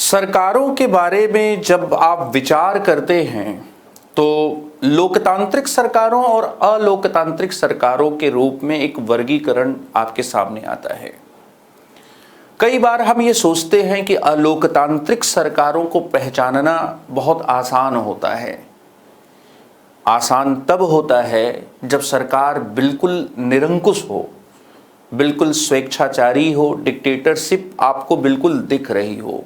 सरकारों के बारे में जब आप विचार करते हैं तो लोकतांत्रिक सरकारों और अलोकतांत्रिक सरकारों के रूप में एक वर्गीकरण आपके सामने आता है। कई बार हम ये सोचते हैं कि अलोकतांत्रिक सरकारों को पहचानना बहुत आसान होता है। आसान तब होता है जब सरकार बिल्कुल निरंकुश हो, बिल्कुल स्वेच्छाचारी हो, डिक्टेटरशिप आपको बिल्कुल दिख रही हो।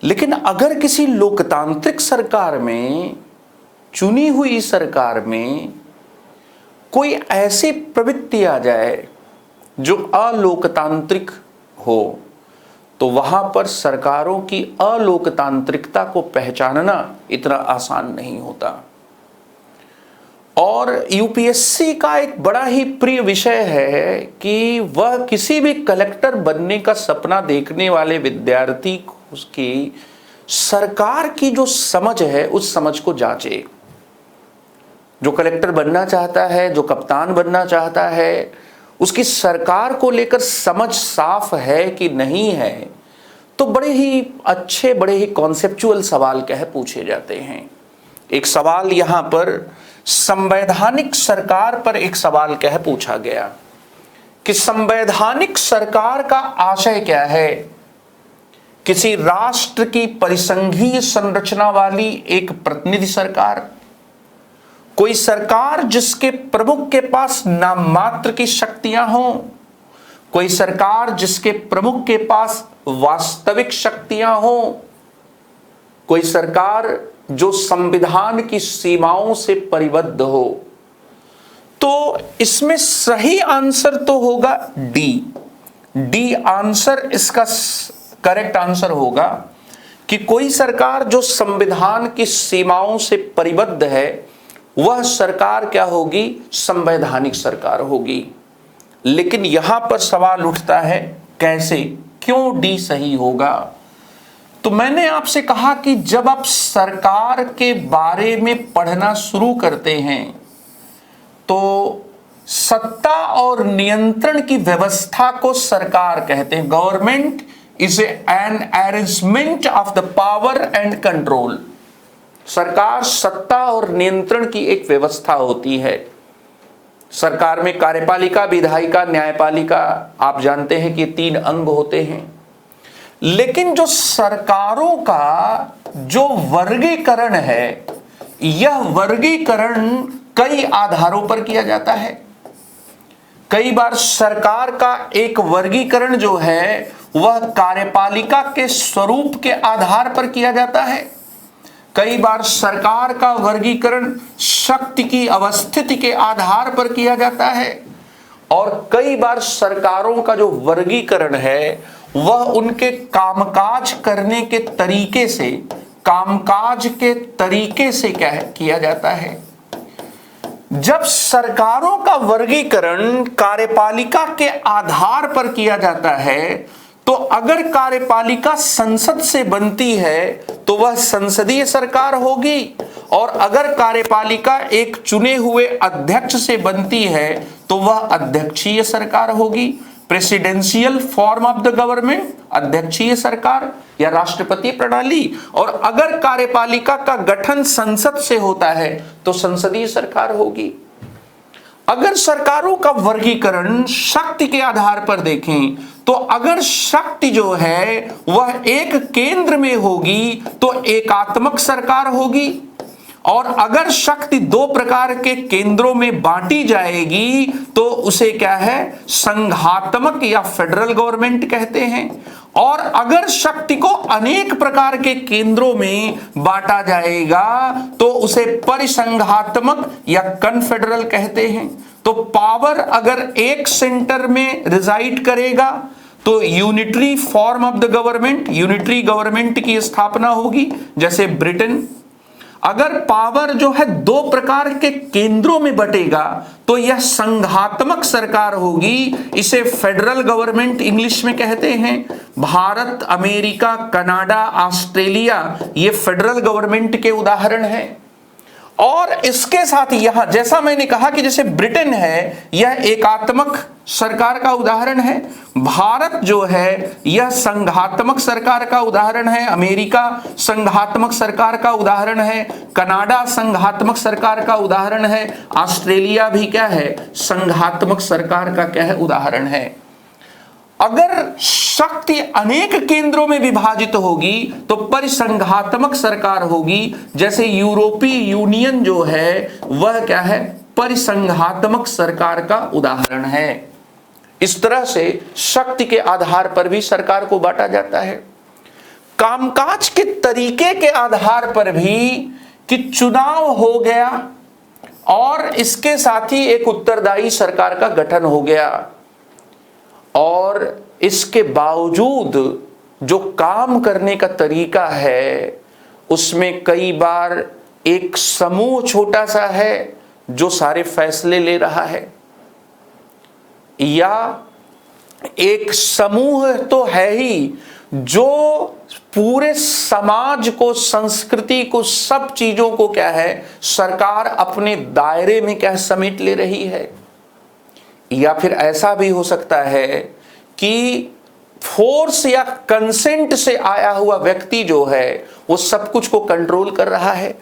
लेकिन अगर किसी लोकतांत्रिक सरकार में, चुनी हुई सरकार में कोई ऐसी प्रवृत्ति आ जाए जो अलोकतांत्रिक हो, तो वहां पर सरकारों की अलोकतांत्रिकता को पहचानना इतना आसान नहीं होता। और यूपीएससी का एक बड़ा ही प्रिय विषय है कि वह किसी भी कलेक्टर बनने का सपना देखने वाले विद्यार्थी को उसकी सरकार की जो समझ है उस समझ को जांचे। जो कलेक्टर बनना चाहता है, जो कप्तान बनना चाहता है, उसकी सरकार को लेकर समझ साफ है कि नहीं है, तो बड़े ही अच्छे, बड़े ही कॉन्सेप्चुअल सवाल पूछे जाते हैं। एक सवाल यहां पर संवैधानिक सरकार पर एक सवाल पूछा गया कि संवैधानिक सरकार का आशय क्या है। किसी राष्ट्र की परिसंघीय संरचना वाली एक प्रतिनिधि सरकार, कोई सरकार जिसके प्रमुख के पास नाम मात्र की शक्तियां हों, कोई सरकार जिसके प्रमुख के पास वास्तविक शक्तियां हों, कोई सरकार जो संविधान की सीमाओं से परिबद्ध हो। तो इसमें सही आंसर तो होगा डी आंसर इसका करेक्ट आंसर होगा कि कोई सरकार जो संविधान की सीमाओं से परिबद्ध है वह सरकार क्या होगी, संवैधानिक सरकार होगी। लेकिन यहां पर सवाल उठता है कैसे, क्यों डी सही होगा। तो मैंने आपसे कहा कि जब आप सरकार के बारे में पढ़ना शुरू करते हैं तो सत्ता और नियंत्रण की व्यवस्था को सरकार कहते हैं। Government is an arrangement of the power and control. सरकार सत्ता और नियंत्रण की एक व्यवस्था होती है। सरकार में कार्यपालिका, विधायिका, न्यायपालिका, आप जानते हैं कि 3 अंग होते हैं। लेकिन जो सरकारों का जो वर्गीकरण है, यह वर्गीकरण कई आधारों पर किया जाता है। कई बार सरकार का एक वर्गीकरण जो है वह कार्यपालिका के स्वरूप के आधार पर किया जाता है। कई बार सरकार का वर्गीकरण शक्ति की अवस्थिति के आधार पर किया जाता है। और कई बार सरकारों का जो वर्गीकरण है वह उनके कामकाज करने के तरीके से, कामकाज के तरीके से क्या है किया जाता है। जब सरकारों का वर्गीकरण कार्यपालिका के आधार पर किया जाता है तो अगर कार्यपालिका संसद से बनती है तो वह संसदीय सरकार होगी, और अगर कार्यपालिका एक चुने हुए अध्यक्ष से बनती है तो वह अध्यक्षीय सरकार होगी। Presidential form of the government, अध्यक्षीय सरकार या राष्ट्रपति प्रणाली। और अगर कार्यपालिका का गठन संसद से होता है तो संसदीय सरकार होगी। अगर सरकारों का वर्गीकरण शक्ति के आधार पर देखें तो अगर शक्ति जो है वह एक केंद्र में होगी तो एकात्मक सरकार होगी, और अगर शक्ति 2 प्रकार के केंद्रों में बांटी जाएगी तो उसे क्या है, संघात्मक या फेडरल गवर्नमेंट कहते हैं। और अगर शक्ति को अनेक प्रकार के केंद्रों में बांटा जाएगा तो उसे परिसंघात्मक या कन्फेडरल कहते हैं। तो पावर अगर एक सेंटर में रिजाइड करेगा तो unitary form of the government, unitary government की स्थापना होगी, जैसे ब्रिटेन। अगर पावर जो है 2 प्रकार के केंद्रों में बटेगा तो यह संघात्मक सरकार होगी, इसे फेडरल गवर्नमेंट इंग्लिश में कहते हैं। भारत, अमेरिका, कनाडा, ऑस्ट्रेलिया ये फेडरल गवर्नमेंट के उदाहरण हैं। और इसके साथ यहां जैसा मैंने कहा कि जैसे ब्रिटेन है यह एकात्मक सरकार का उदाहरण है, भारत जो है यह संघात्मक सरकार का उदाहरण है, अमेरिका संघात्मक सरकार का उदाहरण है, कनाडा संघात्मक सरकार का उदाहरण है, ऑस्ट्रेलिया भी क्या है, संघात्मक सरकार का क्या है, उदाहरण है। अगर शक्ति अनेक केंद्रों में विभाजित होगी तो परिसंघात्मक सरकार होगी, जैसे यूरोपीय यूनियन जो है वह क्या है, परिसंघात्मक सरकार का उदाहरण है। इस तरह से शक्ति के आधार पर भी सरकार को बांटा जाता है। कामकाज के तरीके के आधार पर भी कि चुनाव हो गया और इसके साथ ही एक उत्तरदायी सरकार का गठन हो गया, और इसके बावजूद जो काम करने का तरीका है उसमें कई बार एक समूह छोटा सा है जो सारे फैसले ले रहा है, या एक समूह तो है ही जो पूरे समाज को, संस्कृति को, सब चीजों को क्या है, सरकार अपने दायरे में क्या समेट ले रही है। या फिर ऐसा भी हो सकता है कि फोर्स या कंसेंट से आया हुआ व्यक्ति जो है वो सब कुछ को कंट्रोल कर रहा है।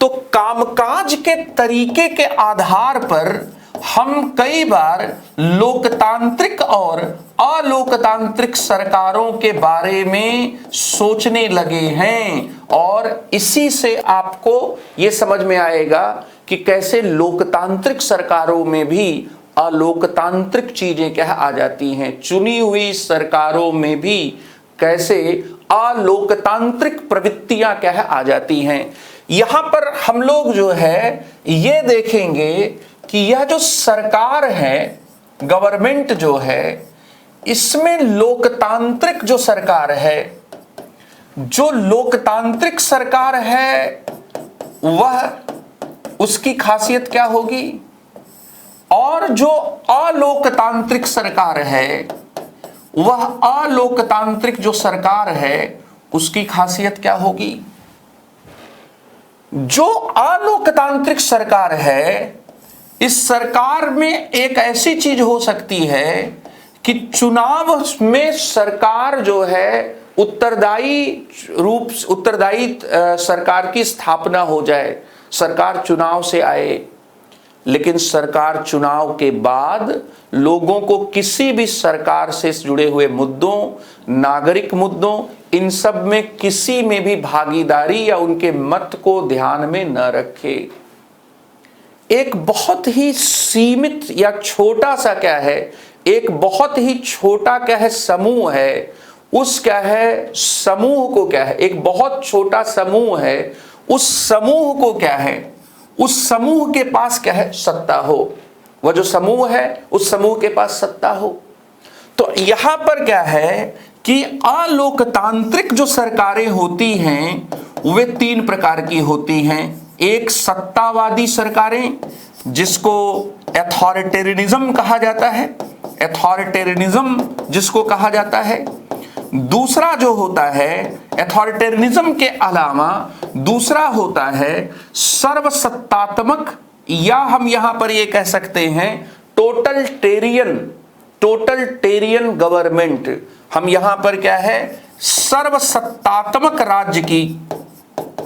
तो कामकाज के तरीके के आधार पर हम कई बार लोकतांत्रिक और अलोकतांत्रिक सरकारों के बारे में सोचने लगे हैं, और इसी से आपको ये समझ में आएगा कि कैसे लोकतांत्रिक सरकारों में भी अलोकतांत्रिक चीजें क्या आ जाती हैं, चुनी हुई सरकारों में भी कैसे अलोकतांत्रिक प्रवृत्तियां क्या है आ जाती हैं। यहां पर हम लोग जो है ये देखेंगे कि यह जो सरकार है, गवर्नमेंट जो है, इसमें लोकतांत्रिक जो सरकार है, जो लोकतांत्रिक सरकार है वह उसकी खासियत क्या होगी, और जो अलोकतांत्रिक सरकार है वह अलोकतांत्रिक जो सरकार है उसकी खासियत क्या होगी। जो अलोकतांत्रिक सरकार है, इस सरकार में एक ऐसी चीज हो सकती है कि चुनाव में सरकार जो है उत्तरदायी सरकार की स्थापना हो जाए, सरकार चुनाव से आए, लेकिन सरकार चुनाव के बाद लोगों को किसी भी सरकार से जुड़े हुए मुद्दों, नागरिक मुद्दों, इन सब में किसी में भी भागीदारी या उनके मत को ध्यान में न रखे। एक बहुत ही सीमित या छोटा सा क्या है, एक बहुत ही छोटा क्या है समूह है, उस क्या है समूह को क्या है, एक बहुत छोटा समूह है, उस समूह को क्या है, उस समूह के पास क्या है सत्ता हो, वह जो समूह है उस समूह के पास सत्ता हो। तो यहां पर क्या है कि अलोकतांत्रिक जो सरकारें होती हैं वे तीन प्रकार की होती हैं। एक सत्तावादी सरकारें जिसको अथॉरिटेरियनिज्म कहा जाता है, अथॉरिटेरियनिज्म जिसको कहा जाता है। दूसरा जो होता है अथॉरिटेरियनिज्म के अलावा दूसरा होता है सर्वसत्तात्मक, या हम यहां पर ये कह सकते हैं टोटलिटेरियन गवर्नमेंट। हम यहां पर क्या है सर्वसत्तात्मक राज्य की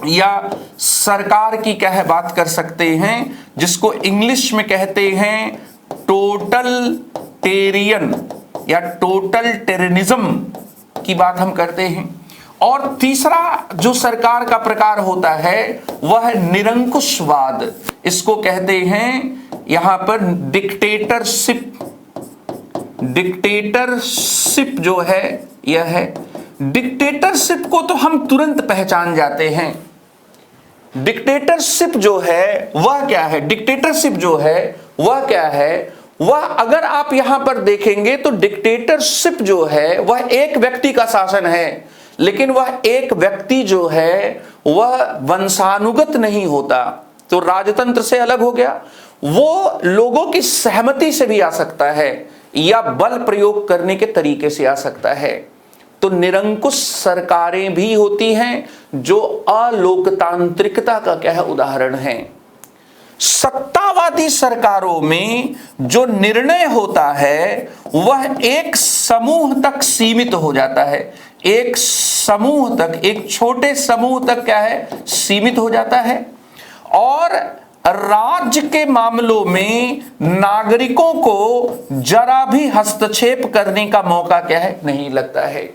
या सरकार की क्या है बात कर सकते हैं, जिसको इंग्लिश में कहते हैं टोटलिटेरियन या टोटलिटेरियनिज्म की बात हम करते हैं। और तीसरा जो सरकार का प्रकार होता है वह है निरंकुशवाद, इसको कहते हैं यहां पर डिक्टेटरशिप। डिक्टेटरशिप जो है यह है, डिक्टेटरशिप को तो हम तुरंत पहचान जाते हैं। डिक्टेटरशिप जो है वह क्या है, डिक्टेटरशिप जो है वह क्या है, वह अगर आप यहां पर देखेंगे तो डिक्टेटरशिप जो है वह एक व्यक्ति का शासन है, लेकिन वह एक व्यक्ति जो है वह वंशानुगत नहीं होता, तो राजतंत्र से अलग हो गया। वो लोगों की सहमति से भी आ सकता है या बल प्रयोग करने के तरीके से आ सकता है। तो निरंकुश सरकारें भी होती हैं जो अलोकतांत्रिकता का क्या है उदाहरण है। सत्तावादी सरकारों में जो निर्णय होता है वह एक समूह तक सीमित हो जाता है, एक समूह तक, एक छोटे समूह तक क्या है, सीमित हो जाता है। और राज्य के मामलों में नागरिकों को जरा भी हस्तक्षेप करने का मौका क्या है, नहीं लगता है।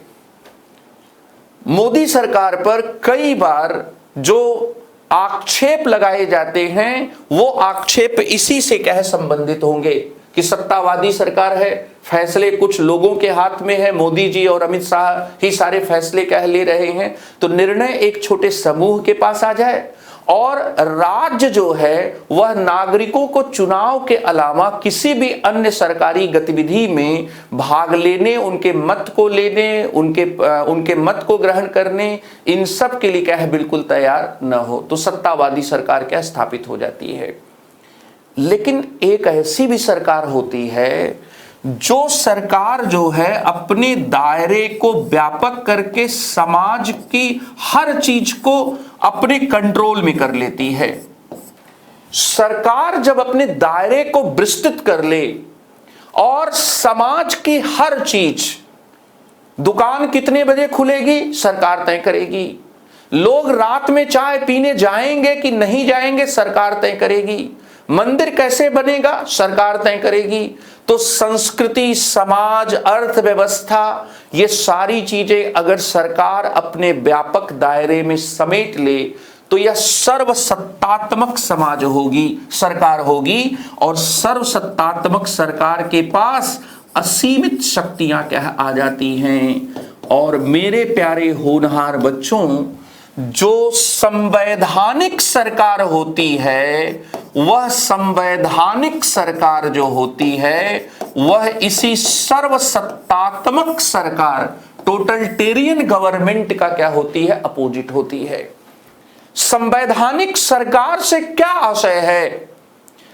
मोदी सरकार पर कई बार जो आक्षेप लगाए जाते हैं वो आक्षेप इसी से क्या है संबंधित होंगे कि सत्तावादी सरकार है, फैसले कुछ लोगों के हाथ में है, मोदी जी और अमित शाह ही सारे फैसले क्या ले रहे हैं, तो निर्णय एक छोटे समूह के पास आ जाए। और राज्य जो है वह नागरिकों को चुनाव के अलावा किसी भी अन्य सरकारी गतिविधि में भाग लेने, उनके मत को लेने, उनके मत को ग्रहण करने, इन सब के लिए क्या है बिल्कुल तैयार न हो, तो सत्तावादी सरकार क्या स्थापित हो जाती है। लेकिन एक ऐसी भी सरकार होती है जो सरकार जो है अपने दायरे को व्यापक करके समाज की हर चीज को अपने कंट्रोल में कर लेती है। सरकार जब अपने दायरे को विस्तृत कर ले और समाज की हर चीज, दुकान कितने बजे खुलेगी सरकार तय करेगी, लोग रात में चाय पीने जाएंगे कि नहीं जाएंगे सरकार तय करेगी, मंदिर कैसे बनेगा सरकार तय करेगी। तो संस्कृति, समाज, अर्थव्यवस्था, ये सारी चीजें अगर सरकार अपने व्यापक दायरे में समेट ले तो यह सर्वसत्तात्मक समाज होगी, सरकार होगी। और सर्वसत्तात्मक सरकार के पास असीमित शक्तियां क्या आ जाती हैं। और मेरे प्यारे होनहार बच्चों, जो संवैधानिक सरकार होती है वह संवैधानिक सरकार जो होती है वह इसी सर्वसत्तात्मक सरकार, टोटलिटेरियन गवर्नमेंट का क्या होती है, अपोजिट होती है। संवैधानिक सरकार से क्या आशय है?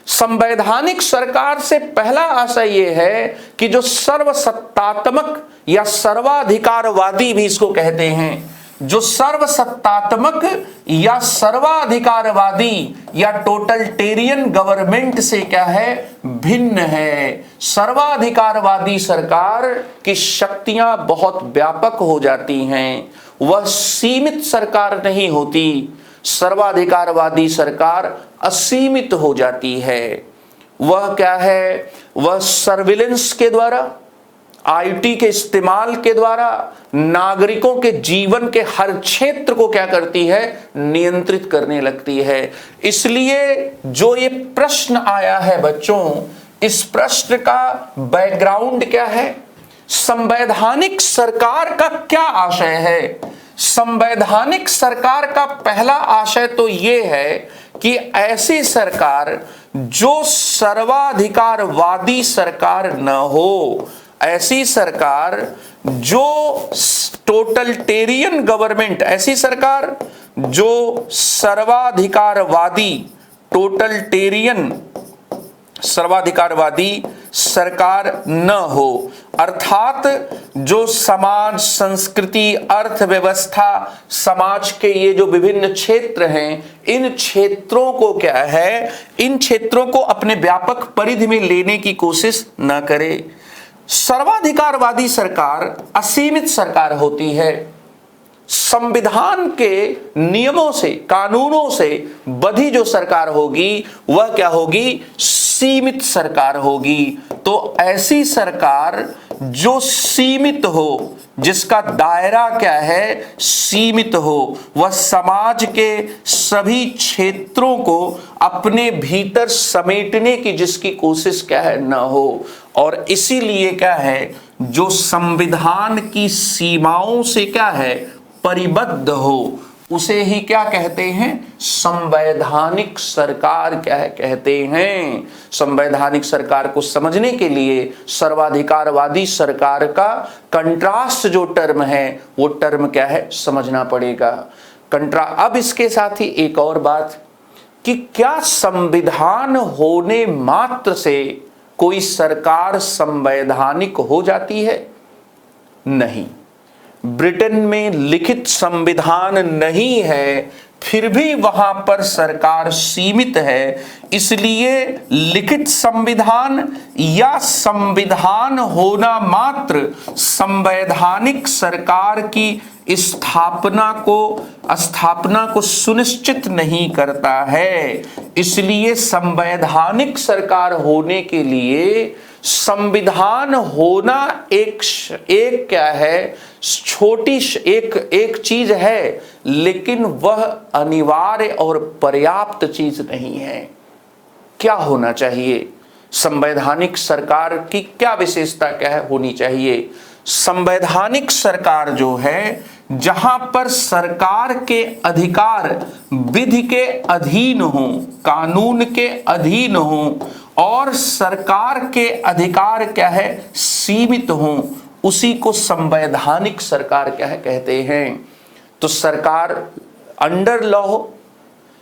संवैधानिक सरकार से पहला आशय यह है कि जो सर्वसत्तात्मक या सर्वाधिकारवादी भी इसको कहते हैं, जो सर्वसत्तात्मक या सर्वाधिकारवादी या टोटलिटेरियन गवर्नमेंट से क्या है, भिन्न है। सर्वाधिकारवादी सरकार की शक्तियां बहुत व्यापक हो जाती हैं, वह सीमित सरकार नहीं होती। सर्वाधिकारवादी सरकार असीमित हो जाती है। वह क्या है, वह सर्विलेंस के द्वारा, आईटी के इस्तेमाल के द्वारा नागरिकों के जीवन के हर क्षेत्र को क्या करती है, नियंत्रित करने लगती है। इसलिए जो ये प्रश्न आया है बच्चों, इस प्रश्न का बैकग्राउंड क्या है, संवैधानिक सरकार का क्या आशय है। संवैधानिक सरकार का पहला आशय तो ये है कि ऐसी सरकार जो सर्वाधिकारवादी सरकार न हो, ऐसी सरकार जो टोटलिटेरियन गवर्नमेंट, ऐसी सरकार जो सर्वाधिकारवादी, टोटलिटेरियन सर्वाधिकारवादी सरकार न हो, अर्थात जो समाज, संस्कृति, अर्थव्यवस्था, समाज के ये जो विभिन्न क्षेत्र हैं, इन क्षेत्रों को क्या है, इन क्षेत्रों को अपने व्यापक परिधि में लेने की कोशिश न करे। सर्वाधिकारवादी सरकार असीमित सरकार होती है। संविधान के नियमों से, कानूनों से बधी जो सरकार होगी वह क्या होगी, सीमित सरकार होगी। तो ऐसी सरकार जो सीमित हो, जिसका दायरा क्या है, सीमित हो, वह समाज के सभी क्षेत्रों को अपने भीतर समेटने की जिसकी कोशिश क्या है न हो, और इसीलिए क्या है, जो संविधान की सीमाओं से क्या है, परिबद्ध हो, उसे ही क्या कहते हैं, संवैधानिक सरकार क्या है कहते हैं। संवैधानिक सरकार को समझने के लिए सर्वाधिकारवादी सरकार का कंट्रास्ट जो टर्म है वो टर्म क्या है समझना पड़ेगा। अब इसके साथ ही एक और बात कि क्या संविधान होने मात्र से कोई सरकार संवैधानिक हो जाती है? नहीं। ब्रिटेन में लिखित संविधान नहीं है फिर भी वहां पर सरकार सीमित है। इसलिए लिखित संविधान या संविधान होना मात्र संवैधानिक सरकार की स्थापना को सुनिश्चित नहीं करता है। इसलिए संवैधानिक सरकार होने के लिए संविधान होना एक क्या है, छोटी एक चीज है, लेकिन वह अनिवार्य और पर्याप्त चीज नहीं है। क्या होना चाहिए? संवैधानिक सरकार की क्या विशेषता क्या है होनी चाहिए? संवैधानिक सरकार जो है, जहां पर सरकार के अधिकार विधि के अधीन हो, कानून के अधीन हो, और सरकार के अधिकार क्या है, सीमित हो, उसी को संवैधानिक सरकार क्या है कहते हैं। तो सरकार अंडर लॉ हो,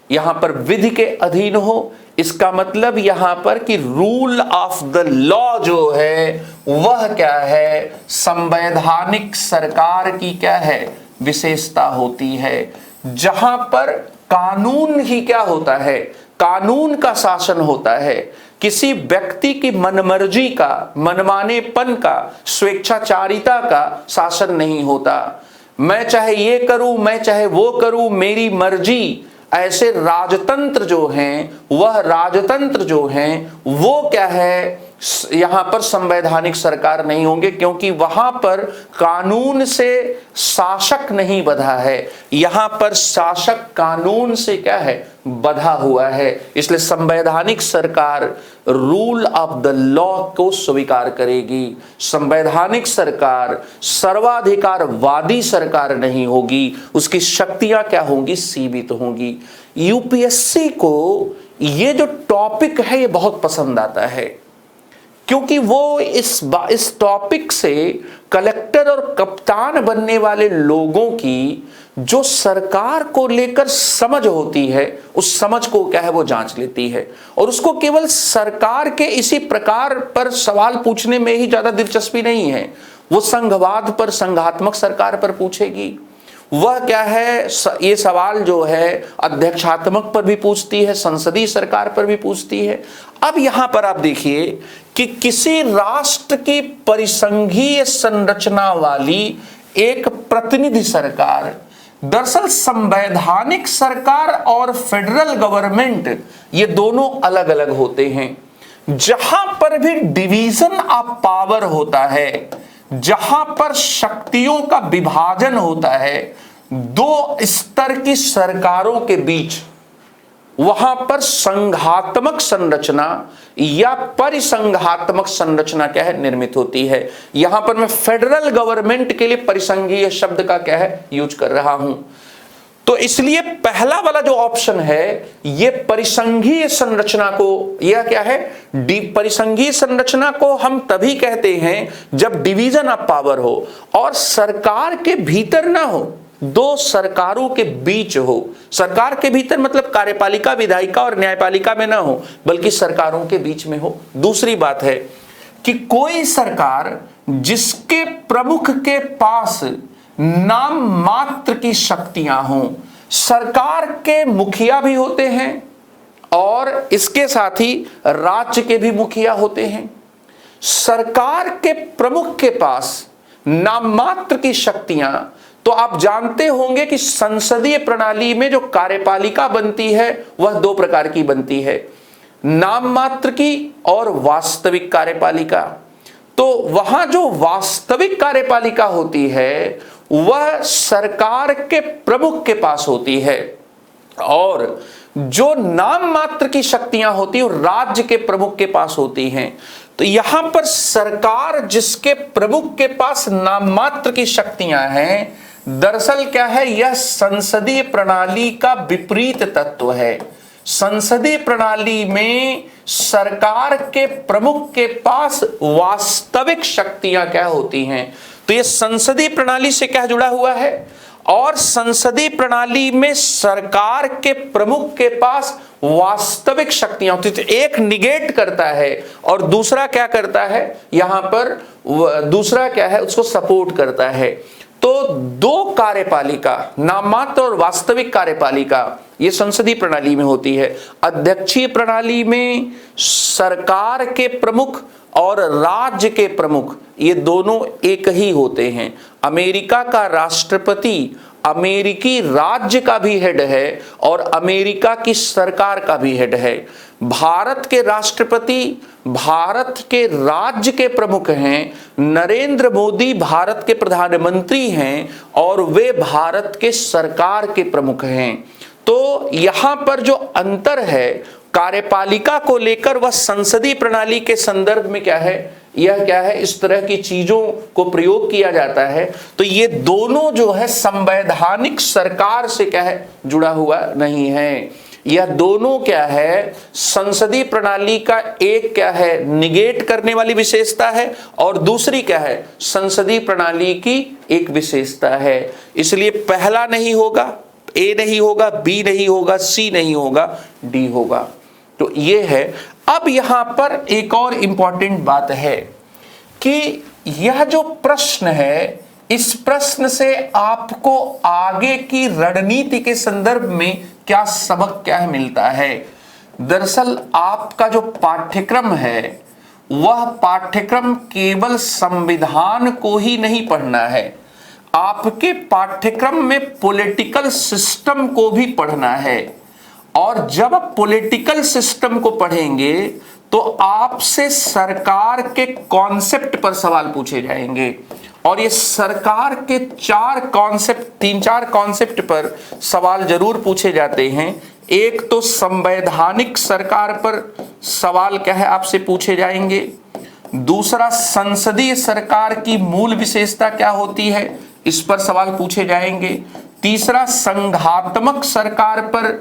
यहां पर विधि के अधीन हो, इसका मतलब यहां पर कि रूल ऑफ द लॉ जो है वह क्या है, संवैधानिक सरकार की क्या है, विशेषता होती है। जहां पर कानून ही क्या होता है, कानून का शासन होता है। किसी व्यक्ति की मनमर्जी का, मनमानेपन का, स्वेच्छाचारिता का शासन नहीं होता। मैं चाहे ये करूं, मैं चाहे वो करूं, मेरी मर्जी। ऐसे राजतंत्र जो हैं, वह राजतंत्र जो हैं वो क्या है, यहां पर संवैधानिक सरकार नहीं होंगे, क्योंकि वहां पर कानून से शासक नहीं बंधा है, यहां पर शासक कानून से क्या है, बंधा हुआ है। इसलिए संवैधानिक सरकार रूल ऑफ द लॉ को स्वीकार करेगी। संवैधानिक सरकार सर्वाधिकारवादी सरकार नहीं होगी, उसकी शक्तियां क्या होंगी, सीमित होंगी। यूपीएससी को ये जो टॉपिक है ये बहुत पसंद आता है, क्योंकि वो इस टॉपिक से कलेक्टर और कप्तान बनने वाले लोगों की जो सरकार को लेकर समझ होती है, उस समझ को क्या है वो जांच लेती है, और उसको केवल सरकार के इसी प्रकार पर सवाल पूछने में ही ज्यादा दिलचस्पी नहीं है। वो संघवाद पर, संघात्मक सरकार पर पूछेगी। वह क्या है, ये सवाल जो है अध्यक्षात्मक पर भी पूछती है, संसदीय सरकार पर भी पूछती है। अब यहां पर आप देखिए कि किसी राष्ट्र की परिसंघीय संरचना वाली एक प्रतिनिधि सरकार, दरअसल संवैधानिक सरकार और फेडरल गवर्नमेंट ये दोनों अलग अलग होते हैं। जहां पर भी डिवीजन ऑफ पावर होता है, जहां पर शक्तियों का विभाजन होता है दो स्तर की सरकारों के बीच, वहां पर संघात्मक संरचना या परिसंघात्मक संरचना क्या है, निर्मित होती है। यहां पर मैं फेडरल गवर्नमेंट के लिए परिसंघीय शब्द का क्या है, यूज कर रहा हूं। तो इसलिए पहला वाला जो ऑप्शन है ये परिसंघीय संरचना को, यह क्या है, परिसंघीय संरचना को हम तभी कहते हैं जब डिवीजन ऑफ पावर हो और सरकार के भीतर ना हो, दो सरकारों के बीच हो। सरकार के भीतर मतलब कार्यपालिका, विधायिका और न्यायपालिका में ना हो, बल्कि सरकारों के बीच में हो। दूसरी बात है कि कोई सरकार जिसके प्रमुख के पास नाम मात्र की शक्तियां हों, सरकार के मुखिया भी होते हैं और इसके साथ ही राज्य के भी मुखिया होते हैं। सरकार के प्रमुख के पास नाम मात्र की शक्तियां, तो आप जानते होंगे कि संसदीय प्रणाली में जो कार्यपालिका बनती है वह दो प्रकार की बनती है, नाम मात्र की और वास्तविक कार्यपालिका। तो वहां जो वास्तविक कार्यपालिका होती है वह सरकार के प्रमुख के पास होती है, और जो नाम मात्र की शक्तियां होती है राज्य के प्रमुख के पास होती हैं। तो यहां पर सरकार जिसके प्रमुख के पास नाम मात्र की शक्तियां हैं, दरअसल क्या है, यह संसदीय प्रणाली का विपरीत तत्व है। संसदीय प्रणाली में सरकार के प्रमुख के पास वास्तविक शक्तियां क्या होती हैं, तो यह संसदीय प्रणाली से क्या जुड़ा हुआ है, और संसदीय प्रणाली में सरकार के प्रमुख के पास वास्तविक शक्तियां होती, तो एक निगेट करता है और दूसरा क्या करता है, यहां पर दूसरा क्या है, उसको सपोर्ट करता है। तो दो कार्यपालिका, नाममात्र और वास्तविक कार्यपालिका, ये संसदीय प्रणाली में होती है। अध्यक्षीय प्रणाली में सरकार के प्रमुख और राज्य के प्रमुख ये दोनों एक ही होते हैं। अमेरिका का राष्ट्रपति अमेरिकी राज्य का भी हेड है और अमेरिका की सरकार का भी हेड है। भारत के राष्ट्रपति भारत के राज्य के प्रमुख हैं। नरेंद्र मोदी भारत के प्रधानमंत्री हैं और वे भारत के सरकार के प्रमुख हैं। तो यहां पर जो अंतर है कार्यपालिका को लेकर, वह संसदीय प्रणाली के संदर्भ में क्या है, यह क्या है, इस तरह की चीजों को प्रयोग किया जाता है। तो ये दोनों जो है संवैधानिक सरकार से क्या है, जुड़ा हुआ नहीं है। यह दोनों क्या है, संसदीय प्रणाली का एक क्या है, निगेट करने वाली विशेषता है और दूसरी क्या है, संसदीय प्रणाली की एक विशेषता है। इसलिए पहला नहीं होगा, ए नहीं होगा, बी नहीं होगा, सी नहीं होगा, डी होगा। तो ये है। अब यहां पर एक और इंपॉर्टेंट बात है कि यह जो प्रश्न है, इस प्रश्न से आपको आगे की रणनीति के संदर्भ में क्या सबक क्या मिलता है। दरअसल आपका जो पाठ्यक्रम है वह पाठ्यक्रम केवल संविधान को ही नहीं पढ़ना है, आपके पाठ्यक्रम में पॉलिटिकल सिस्टम को भी पढ़ना है। और जब पॉलिटिकल सिस्टम को पढ़ेंगे तो आपसे सरकार के कॉन्सेप्ट पर सवाल पूछे जाएंगे और ये सरकार के तीन चार कॉन्सेप्ट पर सवाल जरूर पूछे जाते हैं। एक तो संवैधानिक सरकार पर सवाल क्या है, आपसे पूछे जाएंगे। दूसरा, संसदीय सरकार की मूल विशेषता क्या होती है, इस पर सवाल पूछे जाएंगे। तीसरा, संघात्मक सरकार पर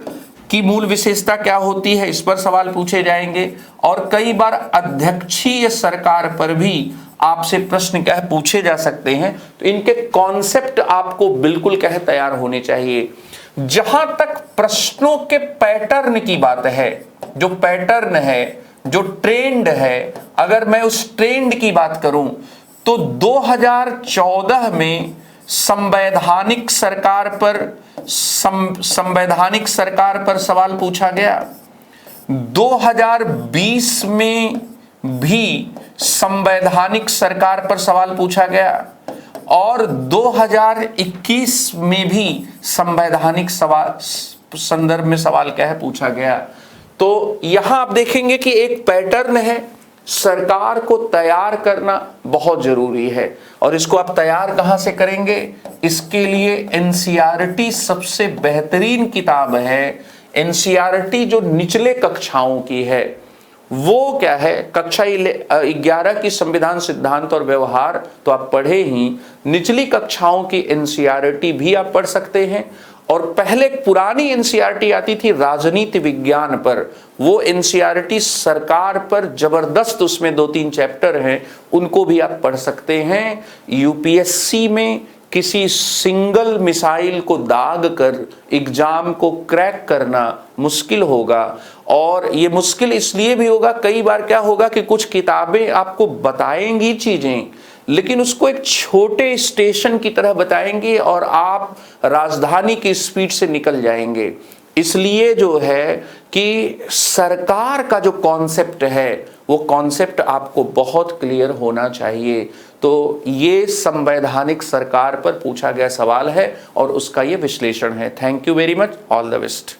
की मूल विशेषता क्या होती है, इस पर सवाल पूछे जाएंगे। और कई बार अध्यक्षीय सरकार पर भी आपसे प्रश्न क्या है, पूछे जा सकते हैं। तो इनके कॉन्सेप्ट आपको बिल्कुल क्या है, तैयार होने चाहिए। जहां तक प्रश्नों के पैटर्न की बात है, जो पैटर्न है, जो ट्रेंड है, अगर मैं उस ट्रेंड की बात करूं तो 2014 में संवैधानिक सरकार पर सवाल पूछा गया। 2020 में भी संवैधानिक सरकार पर सवाल पूछा गया और 2021 में भी संवैधानिक संदर्भ में सवाल क्या है, पूछा गया। तो यहां आप देखेंगे कि एक पैटर्न है, सरकार को तैयार करना बहुत जरूरी है। और इसको आप तैयार कहां से करेंगे, इसके लिए एनसीईआरटी सबसे बेहतरीन किताब है। एनसीईआरटी जो निचले कक्षाओं की है, वो क्या है, कक्षा 11 की संविधान सिद्धांत और व्यवहार तो आप पढ़े ही, निचली कक्षाओं की एनसीईआरटी भी आप पढ़ सकते हैं। और पहले पुरानी एनसीईआरटी आती थी राजनीति विज्ञान पर, वो एनसीईआरटी सरकार पर जबरदस्त, उसमें 2-3 चैप्टर हैं, उनको भी आप पढ़ सकते हैं। यूपीएससी में किसी सिंगल मिसाइल को दाग कर एग्जाम को क्रैक करना मुश्किल होगा। और ये मुश्किल इसलिए भी होगा, कई बार क्या होगा कि कुछ किताबें आपको बताएंगी चीजें, लेकिन उसको एक छोटे स्टेशन की तरह बताएंगे और आप राजधानी की स्पीड से निकल जाएंगे। इसलिए जो है कि सरकार का जो कॉन्सेप्ट है, वो कॉन्सेप्ट आपको बहुत क्लियर होना चाहिए। तो ये संवैधानिक सरकार पर पूछा गया सवाल है और उसका ये विश्लेषण है। Thank you very much, all the best.